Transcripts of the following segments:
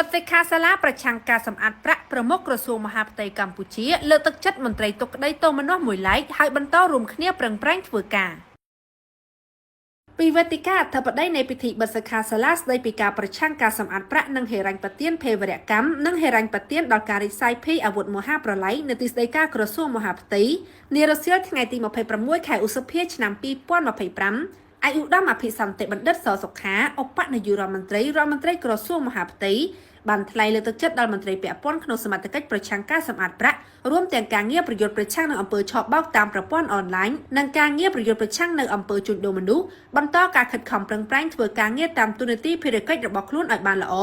บัตรคาสลาประชังการสำอัดประประมุขกระทรวงมหาดไทยกัมพูชีเลือกตักจัดมนตรีตกได้โตมนวหมวยไลท์ให้บรรเทารวมเคลียร์เปล่งแปลงធ្វើការปีเวติกาถ้าประได้ในพิธีบัตรคาสลาได้ปีการประชังการสำอัดประนังเฮรังปะเตียนเพวรกรรมนังเฮรังปะเตียนดอลการิไซพีอาวุธมหาประไลในติสได้การกระทรวงมหาดไทยเนรเซียที่ไงตีมาเพย์ประมวยแข่อุสเพียชนำปีป้อนมาเพย์ปรำอายุด้ามอภิสันติบันเดิตสอสขาอปะในยูรมันตรีกระทรวงมหาดไทยบันทลายเลือกจัดดอลมันตรีเปียป้อนขนมสมัติกัจประชังการสำอัดประร่วมแต่งการเงียบประโยชน์ประชังในอำเภอชอบบ้าตามประป้อนออนไลน์นังการเงียบประโยชน์ประชังในอำเภอจุดโดมันดุบรรทอการขัดขำเปล่งแปลงធ្វើការងារតាមទូនាទីភារកិច្ចរបស់ខ្លួនឲ្យបានល្អ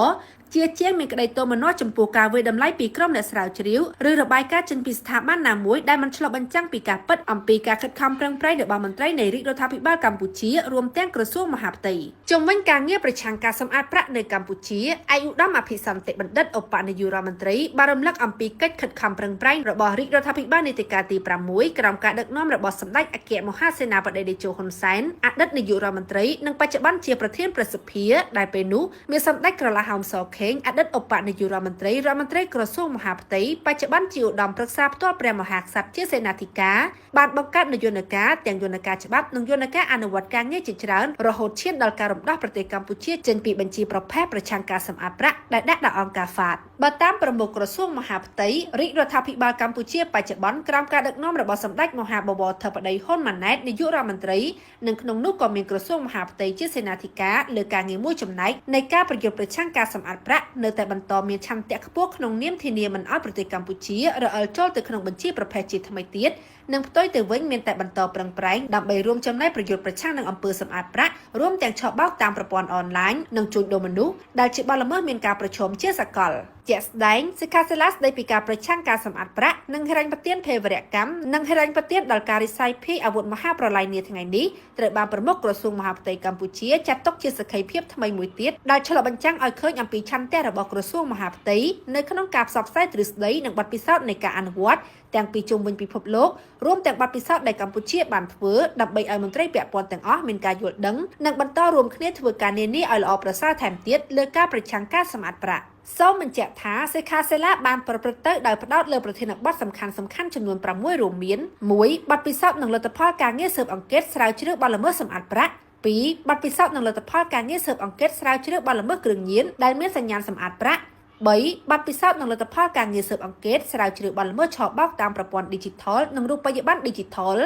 ជាជាងមានក្តីទោមនស្សចំពោះការវិដំឡៃពីក្រុមអ្នកស្រាវជ្រាវឬរបាយការណ៍ចេញពីស្ថាប័នណាមួយដែលមិនឆ្លុះបញ្ចាំងពីការពិតអំពីការខិតខំប្រឹងប្រែងរបស់មន្ត្រីនៃរាជរដ្ឋាភិបាលកម្ពុជារួមទាំងក្រសួងមហាផ្ទៃជំវិញការងារប្រឆាំងការសម្អាតប្រាក់នៅកម្ពុជាអាយុដំអភិសន្តិបណ្ឌិតឧបនាយករដ្ឋមន្ត្រីបានរំលឹកអំពីកិច្ចខិតខំប្រឹងប្រែងរបស់រាជរដ្ឋាភិបាលនីតិកាលទី6ក្រោមការដឹកនាំរបស់សម្ដេចអគ្គមហាសេនាបតីតេជោហ៊ុនសែនអតីតនាយករដ្ឋមន្ត្រីនិងបច្ចុប្បន្នជាប្រធានប្រសិទ្ធិដែលពេលនោះមានសម្ដេចក្រឡាហោមសខេងអតីតឧបនាយករដ្ឋមន្ត្រីក្រសួងមហាផ្ទៃបច្ចុប្បន្នជាឧត្តមប្រឹក្សាផ្ទាល់ព្រះមហាក្សត្រជាសេនាធិការបានបង្កើតនយោបាយទាំងយន្តការច្បាប់និងយន្តការអនុវត្តការងារជាច្រើនរហូតឈានដល់ការរំដោះប្រទេសកម្ពុជាចេញពីបញ្ជីប្រភេទប្រឆាំងការសម្អាតប្រាក់ដែលដាក់ដល់អង្គការហ្វាតបើតាមប្រមុខក្រសួងមហាផ្ទៃរាជរដ្ឋាភិបាលកម្ពុជាបច្ចុប្បន្នក្រោមការដឹកនាំរបស់សម្ដេចមហាបវរធិបតីហ៊ុនម៉ាណែតនាយករដ្ឋមន្ត្រីនិងក្នុងនោះក៏មានក្រសួងមហាផ្ទៃជាសេនាធិការលើការងារមួយចំណែកនៃការប្រយុទ្ធប្រឆាំងការសម្អាតប្រាក់នៅតែបន្តមានឆន្ទៈខ្ពស់ក្នុងនាមធានាមិនឲ្យប្រទេសកម្ពុជារអិលចូលទៅក្នុងបញ្ជីប្រភេទជាថ្មីទៀតនិងផ្ទុយទៅវិញមានតែបន្តប្រឹងប្រែងដើម្បីរួមចំណែកប្រយុទ្ធប្រឆាំងនឹងអំពើសម្អាតប្រាក់រួមទាំងឆបោកតាមប្រព័ន្ធអនឡាញនិងជួញដូរមនុស្សដែលជាបទល្មើសមានការប្រឈមជាសកលជាក់ស្ដែងសិក្ខាសាលាស្ដីពីការប្រឆាំងការសម្អាតប្រាក់និងហិរញ្ញប្បទានភេរវកម្មនិងហិរញ្ញប្បទានដល់ការរិស័យភីអាវុធមហាប្រឡាយនាថ្ងៃនេះត្រូវបានប្រមុខក្រសួងមហាផ្ទៃកម្ពុជាចាត់ទុកជាសក្ខីភាពថ្មីមួយទៀតដែលឆ្លុះបញ្ចាំងឲ្យឃើញអំពីឆន្ទៈរបស់ក្រសួងមហាផ្ទៃនៅក្នុងការផ្សព្វផ្សាយទ្រឹស្ដីនិងបទពិសោធន៍នៃការអនុវត្តទាំងពីជុំវិញពិភពលោករួមទាំងបទពិសោធន៍ដែលកម្ពុជាបានធ្វើដើម្បីឲ្យមន្ត្រីពាក់ព័ន្ធទាំងអស់មានការយល់ដឹងនិងបន្តរួមគ្នាធ្វើការនានាឲ្យល្អប្រសើរថែមទៀតលើការប្រឆាំងការសម្អាតប្រាក់សូមបញ្ជាក់ថាសិក្ខាសាលាបានប្រព្រឹត្តទៅដោយផ្ដោតលើប្រធានបទសំខាន់ចំនួន6រួមមាន 1. បទពិសោធន៍និងលទ្ធផលការងារស៊ើបអង្កេតស្រាវជ្រាវបទល្មើសសម្អាតប្រាក់ 2. បទពិសោធន៍និងលទ្ធផលការងារស៊ើបអង្កេតស្រាវជ្រាវបទល្មើសគ្រឿងញៀនដែលមានសញ្ញាណសម្អាតប្រាក់ 3. បទពិសោធន៍និងលទ្ធផលការងារស៊ើបអង្កេតស្រាវជ្រាវបទល្មើសឆបោកតាមប្រព័ន្ធ Digital និងរូបិយប័ណ្ណ Digital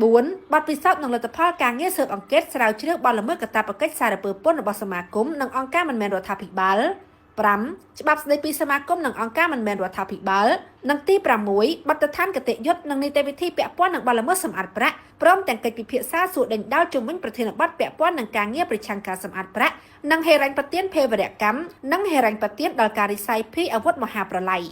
4. បទពិសោធន៍និងលទ្ធផលការងារស៊ើបអង្កេតស្រាវជ្រាវបទល្មើសកាតព្វកិច្ចសារពើពន្ធរបស់សមាគមនិងអង្គការមិនមែនរដ្ឋាភិបាល 5. ច្បាប់ស្តីពីសមាគមនិងអង្គការមិនមែនរដ្ឋាភិបាលនិងទី 6. បទដ្ឋានគតិយុត្តនិងនីតិវិធីពាក់ព័ន្ធនឹងបទល្មើសសម្អាតប្រាក់ព្រមទាំងកិច្ចពិភាក្សាសួរដេញដោលជំវិញប្រធានបទពាក់ព័ន្ធនឹងការងារប្រឆាំងការសម្អាតប្រាក់និងហិរញ្ញប្បទានភេរវកម្មនិងហិរញ្ញប្បទានដល់ការរិស័យភីអាវុធមហាប្រឡាយ